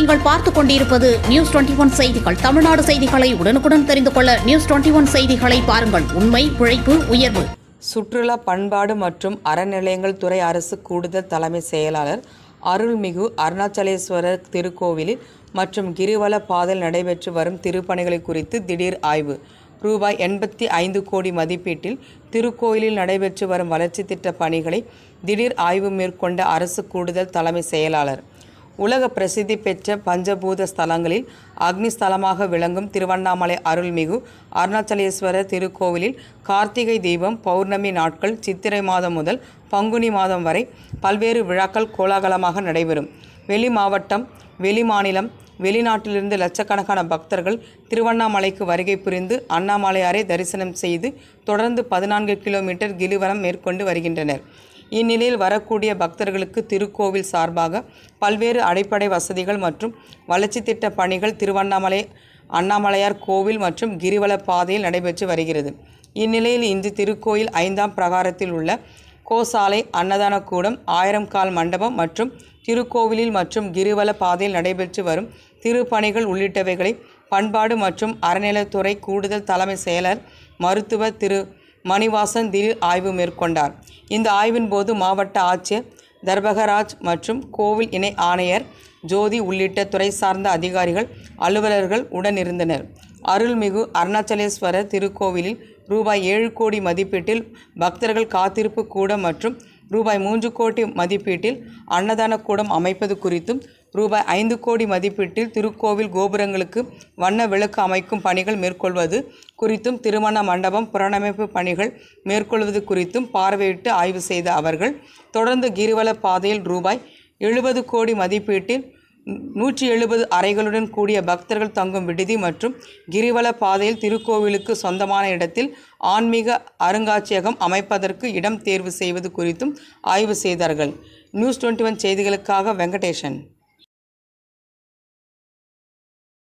நீங்கள் பார்த்துக் கொண்டிருப்பது நியூஸ் 21 செய்திகள். தமிழ்நாடு செய்திகளை உடனுக்குடன் தெரிந்து கொள்ள நியூஸ் 21 செய்திகளை பாருங்கள். உண்மை, உழைப்பு, உயர்வு. சுற்றுலா, பண்பாடு மற்றும் அறநிலையங்கள் துறை அரசு கூடுதல் தலைமை செயலாளர் அருள்மிகு அருணாச்சலேஸ்வரர் திருக்கோவிலில் மற்றும் கிரிவல பாதையில் நடைபெற்று வரும் திருப்பணிகளை குறித்து திடீர் ஆய்வு. ரூபாய் 85 கோடி மதிப்பீட்டில் திருக்கோயிலில் நடைபெற்று வரும் வளர்ச்சி திட்ட பணிகளை திடீர் ஆய்வு மேற்கொண்ட அரசு கூடுதல் தலைமை செயலாளர். உலக பிரசித்தி பெற்ற பஞ்சபூத ஸ்தலங்களில் அக்னி ஸ்தலமாக விளங்கும் திருவண்ணாமலை அருள்மிகு அருணாச்சலேஸ்வரர் திருக்கோவிலில் கார்த்திகை தீபம், பௌர்ணமி நாட்கள், சித்திரை மாதம் முதல் பங்குனி மாதம் வரை பல்வேறு விழாக்கள் கோலாகலமாக நடைபெறும். வெளி மாவட்டம், வெளி மாநிலம், வெளிநாட்டிலிருந்து லட்சக்கணக்கான பக்தர்கள் திருவண்ணாமலைக்கு வருகை புரிந்து அண்ணாமலையாரை தரிசனம் செய்து தொடர்ந்து 14 கிலோமீட்டர் கிரிவலம் மேற்கொண்டு வருகின்றனர். இந்நிலையில் வரக்கூடிய பக்தர்களுக்கு திருக்கோவில் சார்பாக பல்வேறு அடிப்படை வசதிகள் மற்றும் வளர்ச்சி திட்ட பணிகள் திருவண்ணாமலை அண்ணாமலையார் கோவில் மற்றும் கிரிவல பாதையில் நடைபெற்று வருகிறது. இந்நிலையில் இன்று திருக்கோயில் 5ஆம் பிரகாரத்தில் உள்ள கோசாலை, அன்னதான கூடம், 1000 கால் மண்டபம் மற்றும் திருக்கோவிலில் மற்றும் கிரிவல பாதையில் நடைபெற்று வரும் திருப்பணிகள் உள்ளிட்டவைகளை பண்பாடு மற்றும் அறநிலையத்துறை கூடுதல் தலைமை செயலர் மருத்துவர் திரு மணிவாசன் திடீர் ஆய்வு மேற்கொண்டார். இந்த ஆய்வின் போது மாவட்ட ஆட்சியர் தர்பகராஜ் மற்றும் கோவில் இணை ஆணையர் ஜோதி உள்ளிட்ட துறை சார்ந்த அதிகாரிகள், அலுவலர்கள் உடனிருந்தனர். அருள்மிகு அருணாச்சலேஸ்வரர் திருக்கோவிலில் ரூபாய் 7 கோடி மதிப்பீட்டில் பக்தர்கள் காத்திருப்பு கூடம் மற்றும் ரூபாய் 3 கோடி மதிப்பீட்டில் அன்னதான கூடம் அமைப்பது குறித்தும், ரூபாய் 5 கோடி மதிப்பீட்டில் திருக்கோவில் கோபுரங்களுக்கு வண்ண விளக்கு அமைக்கும் பணிகள் மேற்கொள்வது குறித்தும், திருமண மண்டபம் புனரமைப்பு பணிகள் மேற்கொள்வது குறித்தும் பார்வையிட்டு ஆய்வு செய்த அவர்கள் தொடர்ந்து கிரிவல பாதையில் ரூபாய் 70 கோடி மதிப்பீட்டில் 170 அறைகளுடன் கூடிய பக்தர்கள் தங்கும் விடுதி மற்றும் கிரிவல பாதையில் திருக்கோவிலுக்கு சொந்தமான இடத்தில் ஆன்மீக அருங்காட்சியகம் அமைப்பதற்கு இடம் தேர்வு செய்வது குறித்தும் ஆய்வு செய்தார்கள். நியூஸ் 21 செய்திகளுக்காக வெங்கடேசன்.